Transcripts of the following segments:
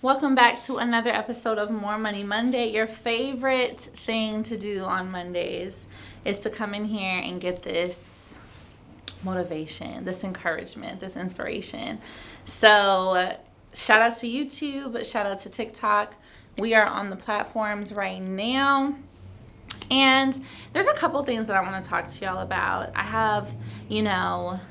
Welcome back to another episode of More Money Monday. Your favorite thing to do on Mondays is to come in here and get this motivation, this encouragement, this inspiration. So shout out to YouTube, shout out to TikTok. We are on the platforms right now. And there's a couple things that I want to talk to y'all about. I have,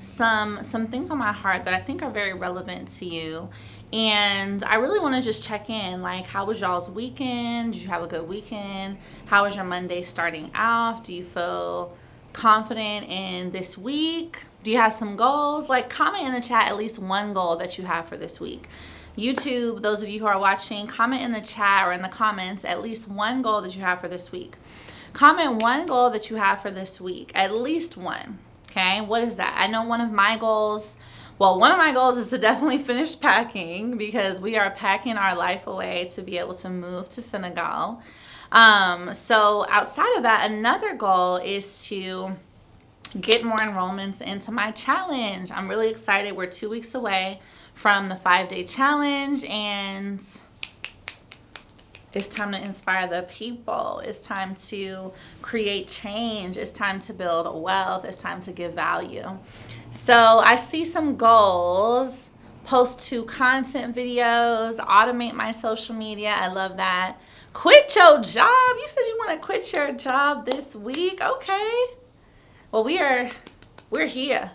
some things on my heart that I think are very relevant to you. And I really want to just check in, like, how was y'all's weekend? Did you have a good weekend? How was your Monday starting off? Do you feel confident in this week? Do you have some goals? Like, comment in the chat at least one goal that you have for this week. YouTube, those of you who are watching, comment in the chat or in the comments at least one goal that you have for this week. Comment one goal that you have for this week, at least one. Okay, what is that? I know one of my goals is to definitely finish packing, because we are packing our life away to be able to move to Senegal. So outside of that, another goal is to get more enrollments into my challenge. I'm really excited. We're 2 weeks away from the 5-day challenge, and it's time to inspire the people. It's time to create change. It's time to build wealth. It's time to give value. So I see some goals: post 2 content videos, automate my social media. I love that. Quit your job. You said you want to quit your job this week. Okay. Well, we're here.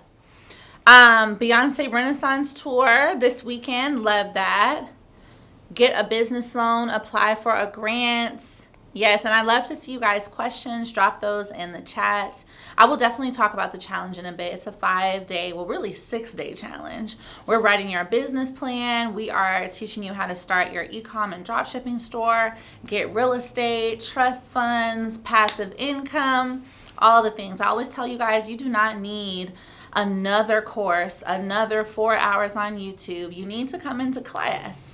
Beyonce Renaissance tour this weekend. Love that. Get a business loan, apply for a grant. Yes, and I'd love to see you guys' questions. Drop those in the chat. I will definitely talk about the challenge in a bit. It's a 5-day, really 6-day challenge. We're writing your business plan. We are teaching you how to start your e-com and dropshipping store, get real estate, trust funds, passive income, all the things. I always tell you guys, you do not need another course, another 4 hours on YouTube. You need to come into class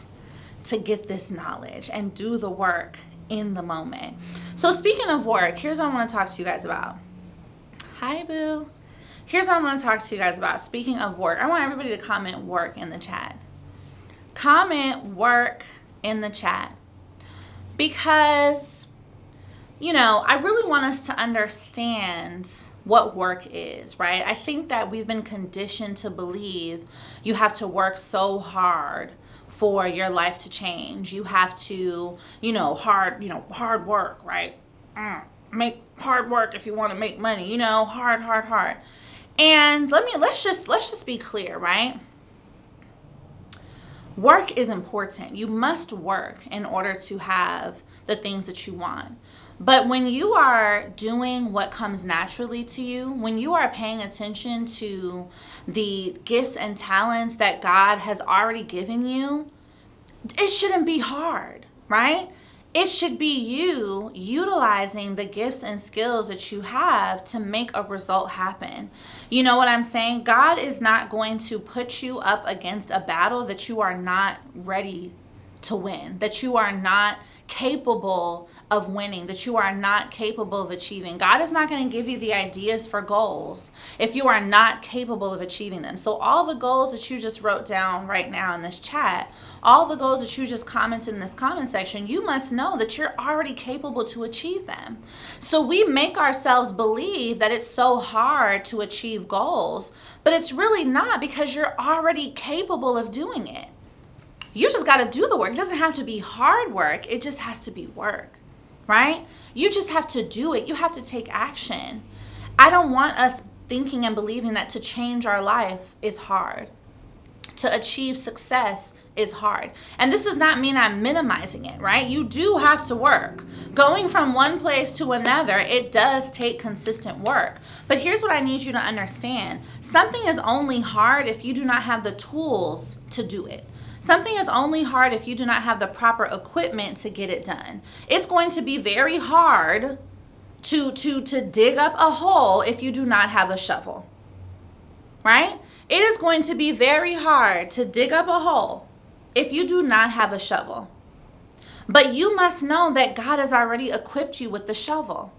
to get this knowledge and do the work in the moment. So speaking of work, here's what I want to talk to you guys about. Hi, boo. Here's what I want to talk to you guys about. Speaking of work, I want everybody to comment work in the chat. Comment work in the chat. Because, I really want us to understand what work is, right? I think that we've been conditioned to believe you have to work so hard for your life to change. You have to, hard work, right? Make hard work if you want to make money, hard. And let's just be clear, right? Work is important. You must work in order to have the things that you want. But when you are doing what comes naturally to you, when you are paying attention to the gifts and talents that God has already given you, it shouldn't be hard, right? It should be you utilizing the gifts and skills that you have to make a result happen. You know what I'm saying? God is not going to put you up against a battle that you are not ready to win, that you are not capable of winning, that you are not capable of achieving. God is not going to give you the ideas for goals if you are not capable of achieving them. So all the goals that you just wrote down right now in this chat, all the goals that you just commented in this comment section, you must know that you're already capable to achieve them. So we make ourselves believe that it's so hard to achieve goals, but it's really not, because you're already capable of doing it. You just got to do the work. It doesn't have to be hard work. It just has to be work, right? You just have to do it. You have to take action. I don't want us thinking and believing that to change our life is hard. To achieve success is hard. And this does not mean I'm minimizing it, right? You do have to work. Going from one place to another, it does take consistent work. But here's what I need you to understand. Something is only hard if you do not have the tools to do it. Something is only hard if you do not have the proper equipment to get it done. It's going to be very hard to dig up a hole if you do not have a shovel, right? It is going to be very hard to dig up a hole if you do not have a shovel. But you must know that God has already equipped you with the shovel.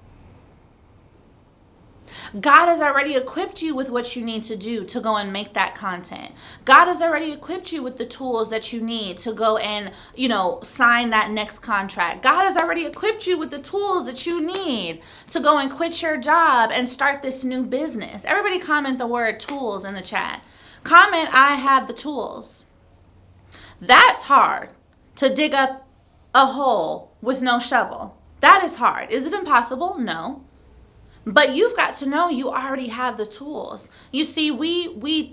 God has already equipped you with what you need to do to go and make that content. God has already equipped you with the tools that you need to go and, sign that next contract. God has already equipped you with the tools that you need to go and quit your job and start this new business. Everybody comment the word tools in the chat. Comment, I have the tools. That's hard, to dig up a hole with no shovel. That is hard. Is it impossible? No. But you've got to know you already have the tools. You see, we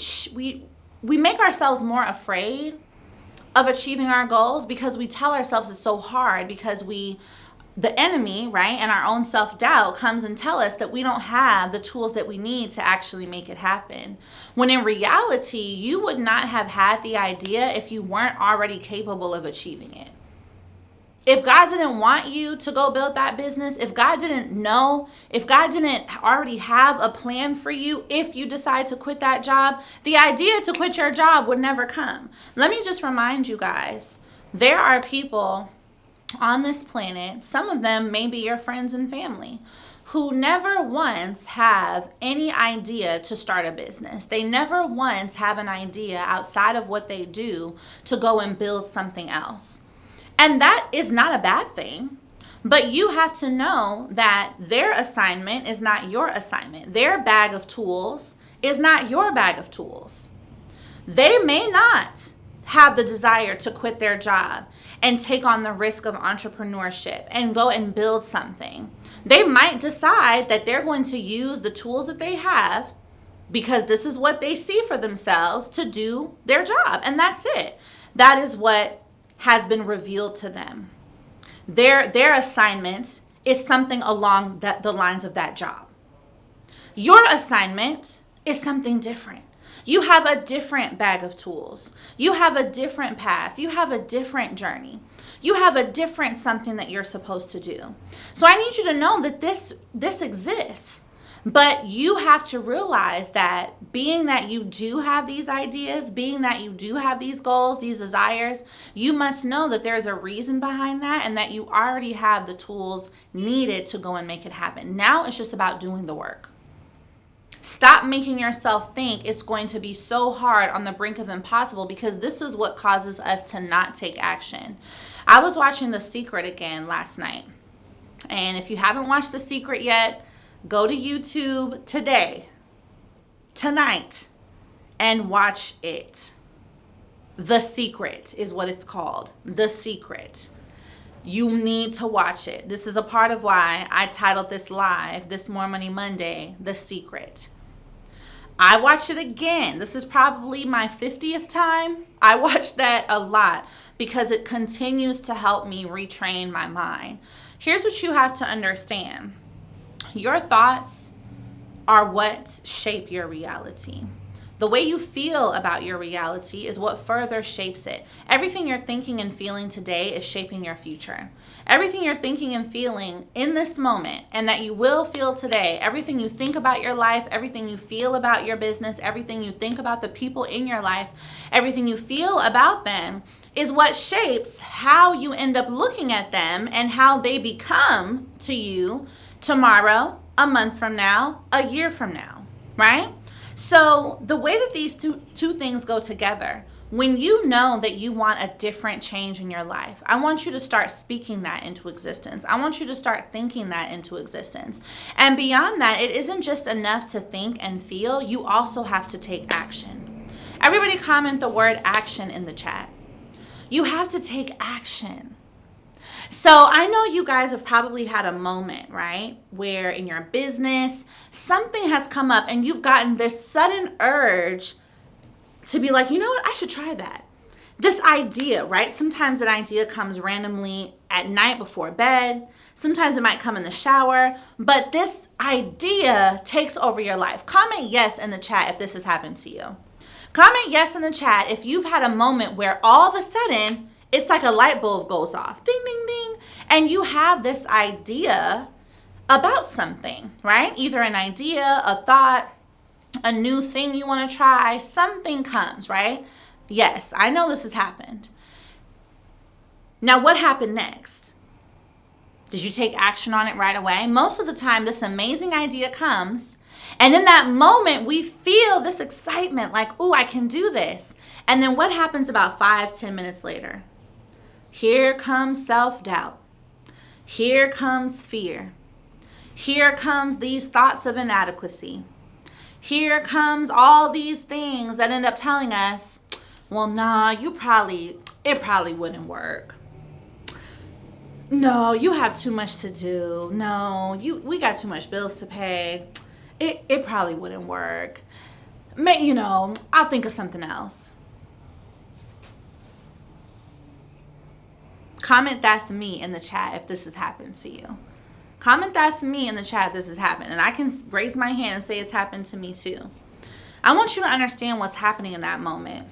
make ourselves more afraid of achieving our goals because we tell ourselves it's so hard, because the enemy, right, and our own self-doubt comes and tell us that we don't have the tools that we need to actually make it happen. When in reality, you would not have had the idea if you weren't already capable of achieving it. If God didn't want you to go build that business, if God didn't know, if God didn't already have a plan for you, if you decide to quit that job, the idea to quit your job would never come. Let me just remind you guys, there are people on this planet, some of them may be your friends and family, who never once have any idea to start a business. They never once have an idea outside of what they do to go and build something else. And that is not a bad thing, but you have to know that their assignment is not your assignment. Their bag of tools is not your bag of tools. They may not have the desire to quit their job and take on the risk of entrepreneurship and go and build something. They might decide that they're going to use the tools that they have because this is what they see for themselves to do their job. And that's it. That is what has been revealed to them. Their assignment is something along the lines of that job. Your assignment is something different. You have a different bag of tools. You have a different path. You have a different journey. You have a different something that you're supposed to do. So I need you to know that this exists. But you have to realize that being that you do have these ideas, being that you do have these goals, these desires, you must know that there's a reason behind that and that you already have the tools needed to go and make it happen. Now it's just about doing the work. Stop making yourself think it's going to be so hard on the brink of impossible, because this is what causes us to not take action. I was watching The Secret again last night. And if you haven't watched The Secret yet, go to YouTube tonight, and watch it. The Secret is what it's called. The Secret. You need to watch it. This is a part of why I titled this live, this More Money Monday, The Secret. I watched it again. This is probably my 50th time. I watched that a lot because it continues to help me retrain my mind. Here's what you have to understand. Your thoughts are what shape your reality. The way you feel about your reality is what further shapes it. Everything you're thinking and feeling today is shaping your future. Everything you're thinking and feeling in this moment and that you will feel today, everything you think about your life, everything you feel about your business, everything you think about the people in your life, everything you feel about them is what shapes how you end up looking at them and how they become to you tomorrow, a month from now, a year from now, right? So the way that these two things go together, when you know that you want a different change in your life, I want you to start speaking that into existence. I want you to start thinking that into existence. And beyond that, it isn't just enough to think and feel. You also have to take action. Everybody comment the word action in the chat. You have to take action. So I know you guys have probably had a moment, right, where in your business, something has come up and you've gotten this sudden urge to be like, you know what, I should try that. This idea, right? Sometimes an idea comes randomly at night before bed. Sometimes it might come in the shower, but this idea takes over your life. Comment yes in the chat if this has happened to you. Comment yes in the chat if you've had a moment where all of a sudden it's like a light bulb goes off, ding, ding, ding, and you have this idea about something, right? Either an idea, a thought, a new thing you want to try, something comes, right? Yes, I know this has happened. Now, what happened next? Did you take action on it right away? Most of the time, this amazing idea comes And in that moment, we feel this excitement like, oh, I can do this. And then what happens about 5-10 minutes later? Here comes self-doubt. Here comes fear. Here comes these thoughts of inadequacy. Here comes all these things that end up telling us, well, nah, it probably wouldn't work. No, you have too much to do. No, we got too much bills to pay. It probably wouldn't work. I'll think of something else. Comment that's me in the chat if this has happened to you. Comment that's me in the chat if this has happened. And I can raise my hand and say it's happened to me too. I want you to understand what's happening in that moment.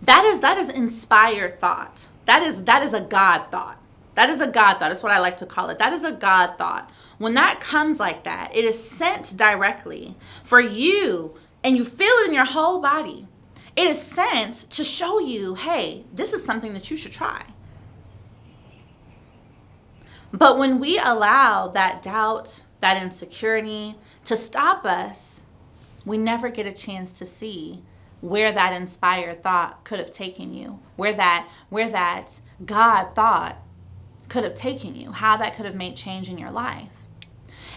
That is inspired thought. That is a God thought. That is a God thought. That's what I like to call it. That is a God thought. When that comes like that, it is sent directly for you, and you feel it in your whole body. It is sent to show you, hey, this is something that you should try. But when we allow that doubt, that insecurity to stop us, we never get a chance to see where that inspired thought could have taken you, where that God thought could have taken you, how that could have made change in your life.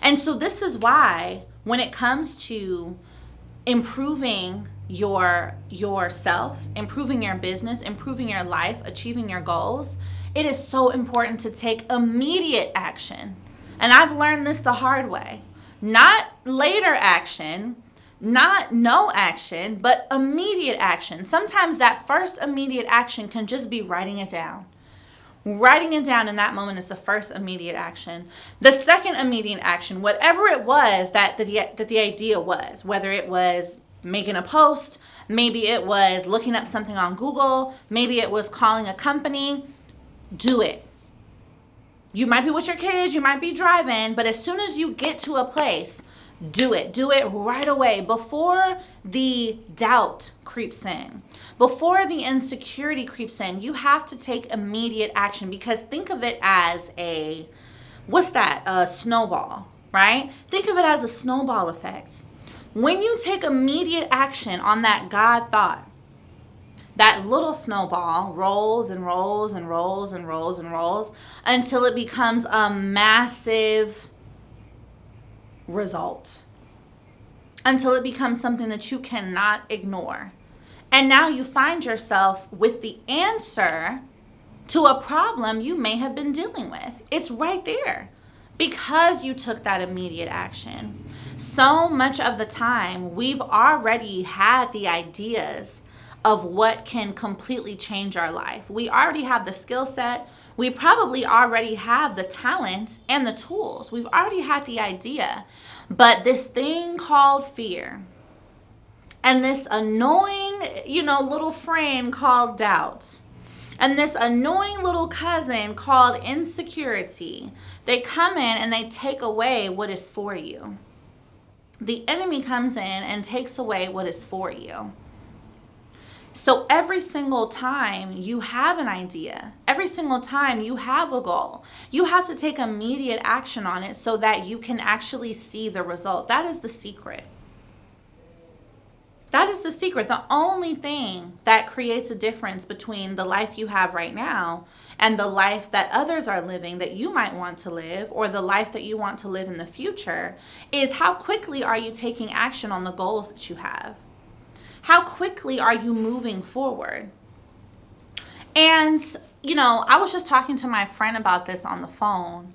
And so this is why when it comes to improving yourself, improving your business, improving your life, achieving your goals, it is so important to take immediate action. And I've learned this the hard way. Not later action, not no action, but immediate action. Sometimes that first immediate action can just be writing it down. Writing it down in that moment is the first immediate action. The second immediate action, whatever it was that the idea was, whether it was making a post, maybe it was looking up something on Google, maybe it was calling a company, do it. You might be with your kids, you might be driving, but as soon as you get to a place, do it. Do it right away before the doubt creeps in. Before the insecurity creeps in, you have to take immediate action, because think of it as a snowball, right? Think of it as a snowball effect. When you take immediate action on that God thought, that little snowball rolls and rolls and rolls and rolls and rolls until it becomes a massive result, until it becomes something that you cannot ignore. And now you find yourself with the answer to a problem you may have been dealing with. It's right there because you took that immediate action. So much of the time, we've already had the ideas of what can completely change our life. We already have the skill set. We probably already have the talent and the tools. We've already had the idea. But this thing called fear and this annoying, little friend called doubt and this annoying little cousin called insecurity, they come in and they take away what is for you. The enemy comes in and takes away what is for you. So every single time you have an idea, every single time you have a goal, you have to take immediate action on it so that you can actually see the result. That is the secret. That is the secret. The only thing that creates a difference between the life you have right now and the life that others are living that you might want to live, or the life that you want to live in the future, is how quickly are you taking action on the goals that you have? How quickly are you moving forward? And, I was just talking to my friend about this on the phone.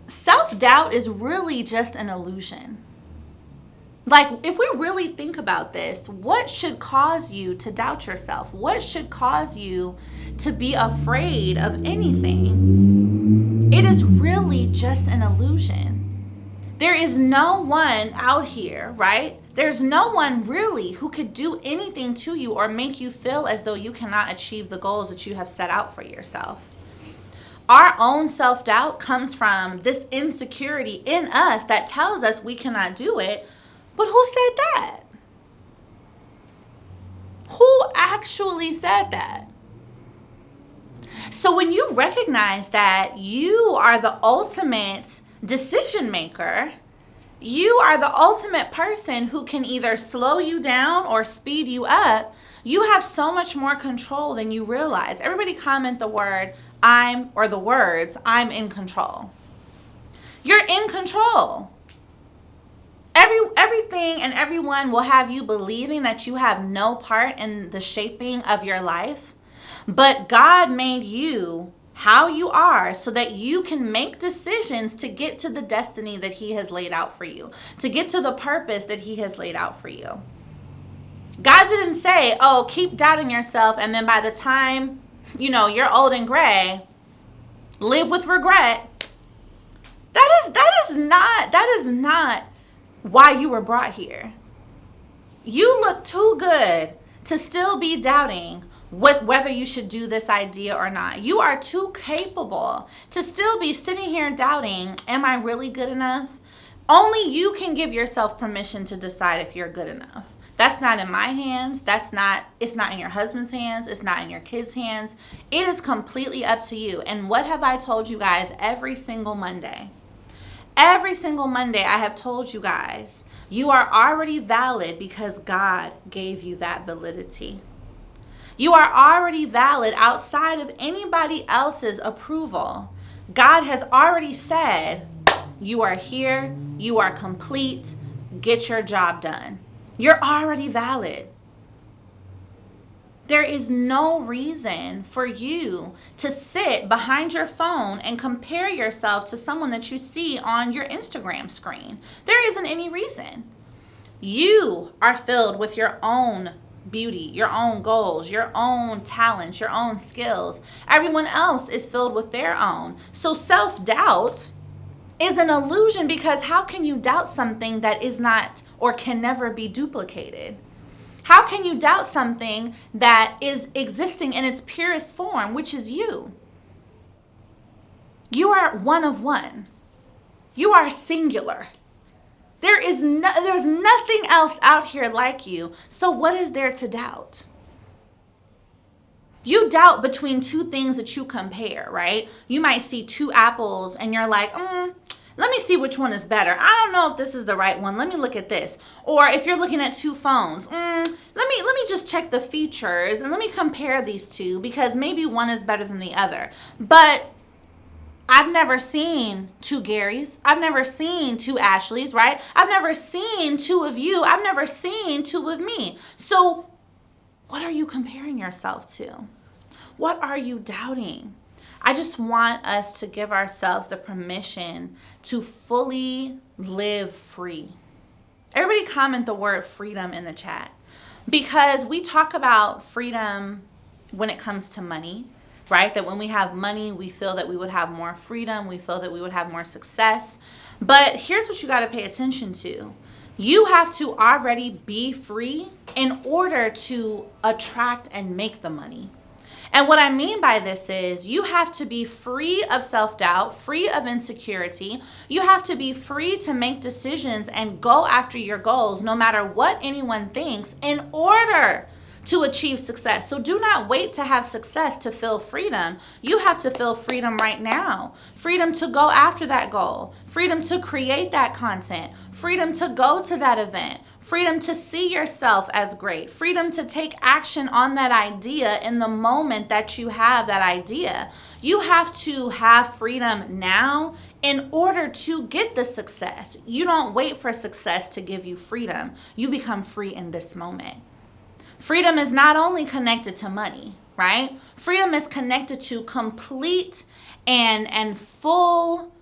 Self-doubt is really just an illusion. Like, if we really think about this, what should cause you to doubt yourself? What should cause you to be afraid of anything? It is really just an illusion. There is no one out here, right? There's no one really who could do anything to you or make you feel as though you cannot achieve the goals that you have set out for yourself. Our own self-doubt comes from this insecurity in us that tells us we cannot do it. But who said that? Who actually said that? So when you recognize that you are the ultimate decision maker, You are the ultimate person who can either slow you down or speed you up. You have so much more control than you realize. Everybody comment the word the words, I'm in control. You're in control. Everything and everyone will have you believing that you have no part in the shaping of your life. But God made you how you are so that you can make decisions to get to the destiny that He has laid out for you, to get to the purpose that He has laid out for you. God didn't say, oh, keep doubting yourself, and then by the time, you're old and gray, live with regret. That is not why you were brought here. You look too good to still be doubting whether you should do this idea or not. You are too capable to still be sitting here doubting, am I really good enough? Only you can give yourself permission to decide if you're good enough. That's not in my hands. It's not in your husband's hands. It's not in your kids' hands. It is completely up to you. And what have I told you guys every single Monday? Every single Monday I have told you guys, you are already valid because God gave you that validity. You are already valid outside of anybody else's approval. God has already said, you are here, you are complete, get your job done. You're already valid. There is no reason for you to sit behind your phone and compare yourself to someone that you see on your Instagram screen. There isn't any reason. You are filled with your own beauty, your own goals, your own talents, your own skills. Everyone else is filled with their own. So self-doubt is an illusion, because how can you doubt something that is not or can never be duplicated? How can you doubt something that is existing in its purest form, which is you? You are one of one. You are singular. There's nothing else out here like you. So what is there to doubt? You doubt between two things that you compare, right? You might see two apples and you're like, let me see which one is better. I don't know if this is the right one. Let me look at this. Or if you're looking at two phones, let me just check the features and let me compare these two, because maybe one is better than the other. But I've never seen two Garys. I've never seen two Ashleys, right? I've never seen two of you. I've never seen two of me. So what are you comparing yourself to? What are you doubting? I just want us to give ourselves the permission to fully live free. Everybody comment the word freedom in the chat, because we talk about freedom when it comes to money, right? That when we have money, we feel that we would have more freedom. We feel that we would have more success. But here's what you got to pay attention to. You have to already be free in order to attract and make the money. And what I mean by this is you have to be free of self-doubt, free of insecurity. You have to be free to make decisions and go after your goals no matter what anyone thinks in order to achieve success. So do not wait to have success to feel freedom. You have to feel freedom right now. Freedom to go after that goal. Freedom to create that content. Freedom to go to that event. Freedom to see yourself as great. Freedom to take action on that idea in the moment that you have that idea. You have to have freedom now in order to get the success. You don't wait for success to give you freedom. You become free in this moment. Freedom is not only connected to money, right? Freedom is connected to complete and full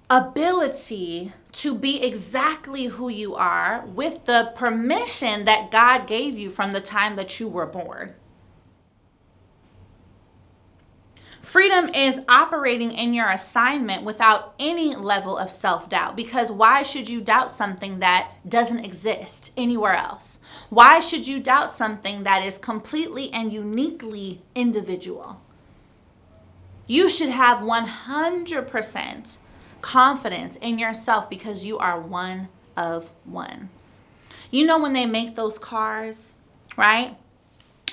ability to be exactly who you are with the permission that God gave you from the time that you were born. Freedom is operating in your assignment without any level of self-doubt, because why should you doubt something that doesn't exist anywhere else? Why should you doubt something that is completely and uniquely individual? You should have 100% confidence in yourself because you are one of one. You know when they make those cars, right?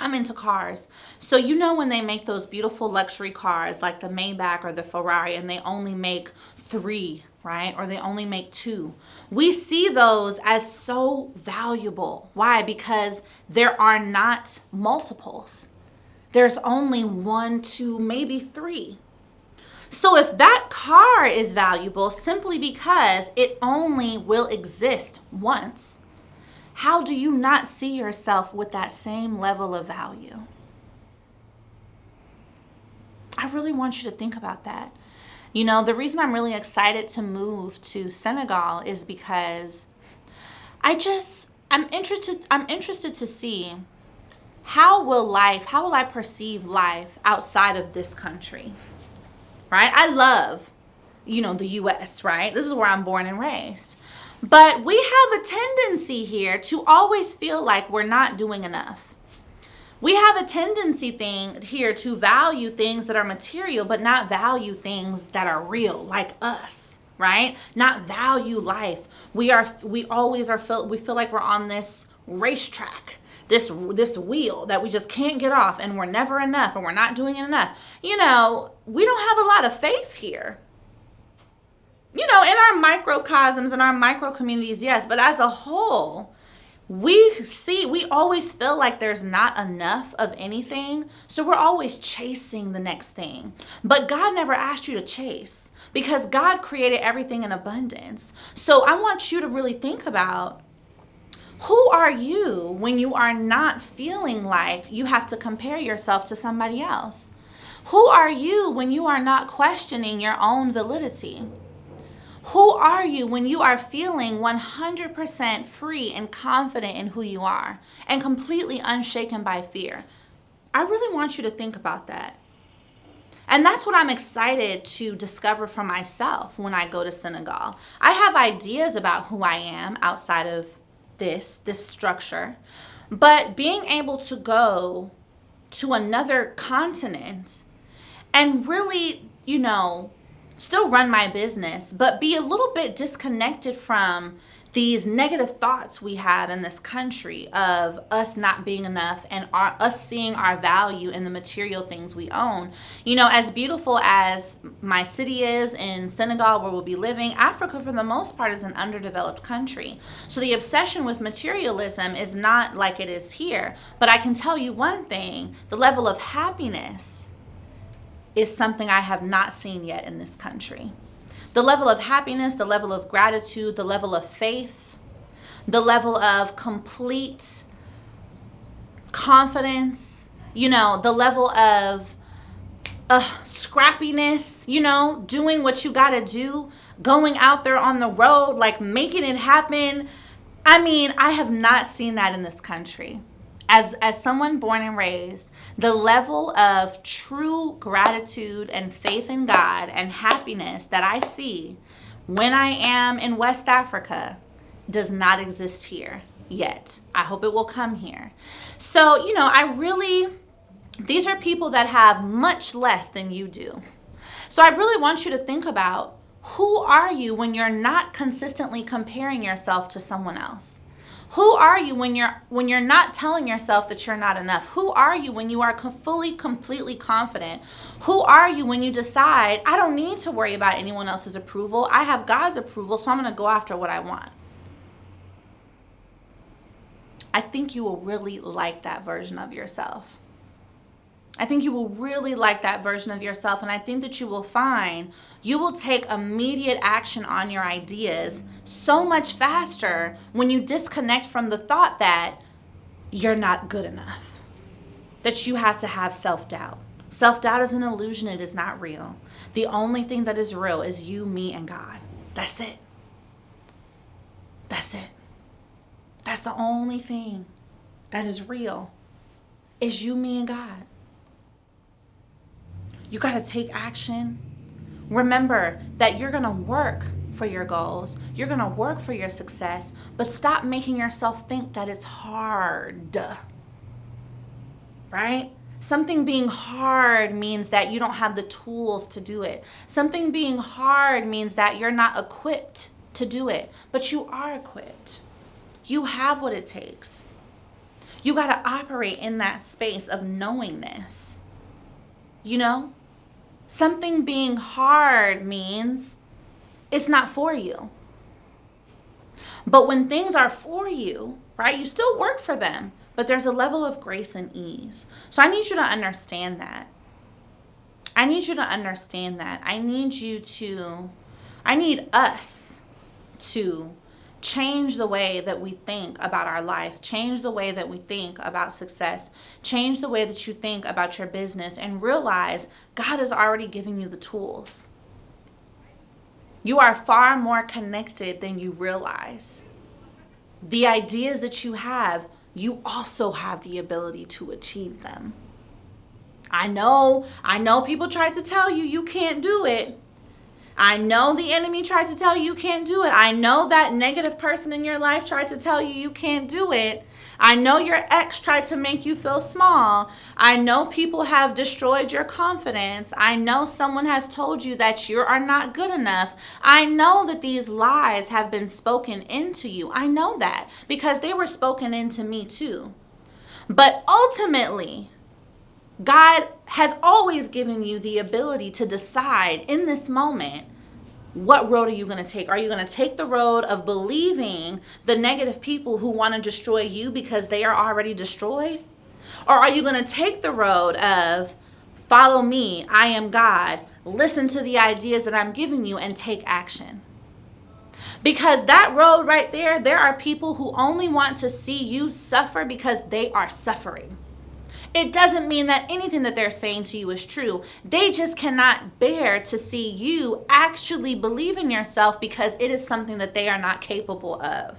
I'm into cars. So you know when they make those beautiful luxury cars like the Maybach or the Ferrari, and they only make 3 right? Or they only make 2. We see those as so valuable. Why? Because there are not multiples. There's only 1, 2, maybe 3. So if that car is valuable simply because it only will exist once, how do you not see yourself with that same level of value? I really want you to think about that. You know, the reason I'm really excited to move to Senegal is because I'm interested to see how will I perceive life outside of this country, right? I love, the US, right? This is where I'm born and raised. But we have a tendency here to always feel like we're not doing enough. We have a tendency here to value things that are material, but not value things that are real, like us, right? Not value life. We feel like we're on this racetrack, this wheel that we just can't get off, and we're never enough, and we're not doing it enough. We don't have a lot of faith here. In our microcosms and our micro communities, yes, but as a whole, we always feel like there's not enough of anything, so we're always chasing the next thing. But God never asked you to chase, because God created everything in abundance. So I want you to really think about, who are you when you are not feeling like you have to compare yourself to somebody else? Who are you when you are not questioning your own validity? Who are you when you are feeling 100% free and confident in who you are and completely unshaken by fear? I really want you to think about that. And that's what I'm excited to discover for myself when I go to Senegal. I have ideas about who I am outside of this structure, but being able to go to another continent and really, still run my business, but be a little bit disconnected from these negative thoughts we have in this country of us not being enough and us seeing our value in the material things we own. As beautiful as my city is in Senegal, where we'll be living, Africa for the most part is an underdeveloped country. So the obsession with materialism is not like it is here. But I can tell you one thing, the level of happiness is something I have not seen yet in this country. The level of happiness, the level of gratitude, the level of faith, the level of complete confidence, the level of scrappiness, doing what you gotta do, going out there on the road, like making it happen. I have not seen that in this country. As someone born and raised, the level of true gratitude and faith in God and happiness that I see when I am in West Africa does not exist here yet. I hope it will come here. So, these are people that have much less than you do. So I really want you to think about, who are you when you're not consistently comparing yourself to someone else? Who are you when you're not telling yourself that you're not enough? Who are you when you are fully, completely confident? Who are you when you decide, I don't need to worry about anyone else's approval. I have God's approval, so I'm going to go after what I want. I think you will really like that version of yourself. I think you will really like that version of yourself, and I think that you will find you will take immediate action on your ideas so much faster when you disconnect from the thought that you're not good enough, that you have to have self-doubt. Self-doubt is an illusion. It is not real. The only thing that is real is you, me, and God. That's it. That's it. That's the only thing that is real, is you, me, and God. You got to take action. Remember that you're going to work for your goals. You're going to work for your success, but stop making yourself think that it's hard. Right? Something being hard means that you don't have the tools to do it. Something being hard means that you're not equipped to do it, but you are equipped. You have what it takes. You got to operate in that space of knowingness. Something being hard means it's not for you. But when things are for you, right, you still work for them, but there's a level of grace and ease. So I need you to understand that. I need us to change the way that we think about our life, change the way that we think about success, change the way that you think about your business, and realize God is already giving you the tools. You are far more connected than you realize. The ideas that you have, you also have the ability to achieve them. I know people tried to tell you you can't do it. I know the enemy tried to tell you can't do it. I know that negative person in your life tried to tell you can't do it. I know your ex tried to make you feel small. I know people have destroyed your confidence. I know someone has told you that you are not good enough. I know that these lies have been spoken into you. I know that because they were spoken into me too. But ultimately, God has always given you the ability to decide in this moment, what road are you going to take? Are you going to take the road of believing the negative people who want to destroy you because they are already destroyed? Or are you going to take the road of follow me, I am God, listen to the ideas that I'm giving you and take action? Because that road right there are people who only want to see you suffer because they are suffering. It doesn't mean that anything that they're saying to you is true. They just cannot bear to see you actually believe in yourself because it is something that they are not capable of.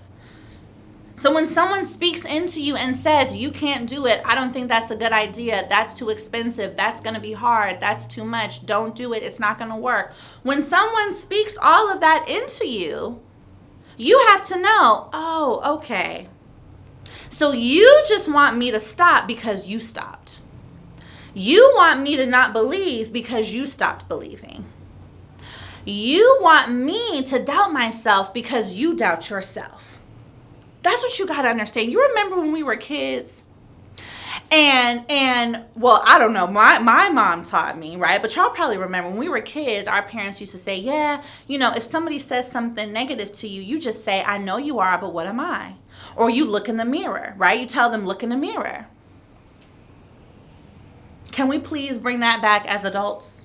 So when someone speaks into you and says, you can't do it, I don't think that's a good idea, that's too expensive, that's going to be hard, that's too much, don't do it, it's not going to work. When someone speaks all of that into you, you have to know, oh, okay. So you just want me to stop because you stopped. You want me to not believe because you stopped believing. You want me to doubt myself because you doubt yourself. That's what you got to understand. You remember when we were kids? And well, I don't know, my mom taught me, right? But y'all probably remember when we were kids, our parents used to say, yeah, if somebody says something negative to you, you just say, I know you are, but what am I? Or you look in the mirror, right? You tell them, look in the mirror. Can we please bring that back as adults?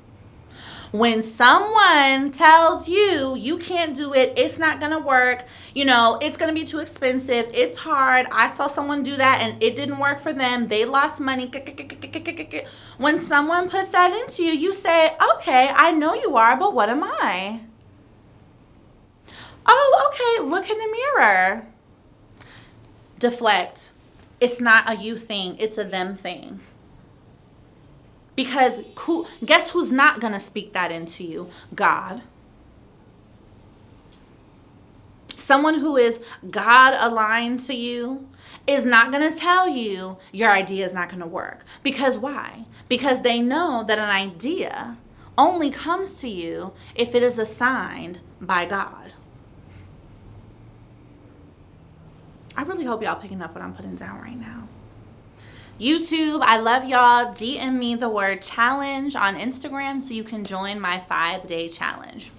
When someone tells you, you can't do it, it's not going to work, it's going to be too expensive, it's hard, I saw someone do that and it didn't work for them, they lost money. When someone puts that into you, you say, okay, I know you are, but what am I? Oh, okay, look in the mirror. Deflect. It's not a you thing, it's a them thing. Because guess who's not going to speak that into you? God. Someone who is God aligned to you is not going to tell you your idea is not going to work. Because why? Because they know that an idea only comes to you if it is assigned by God. I really hope y'all picking up what I'm putting down right now. YouTube, I love y'all. DM me the word challenge on Instagram so you can join my 5-day challenge.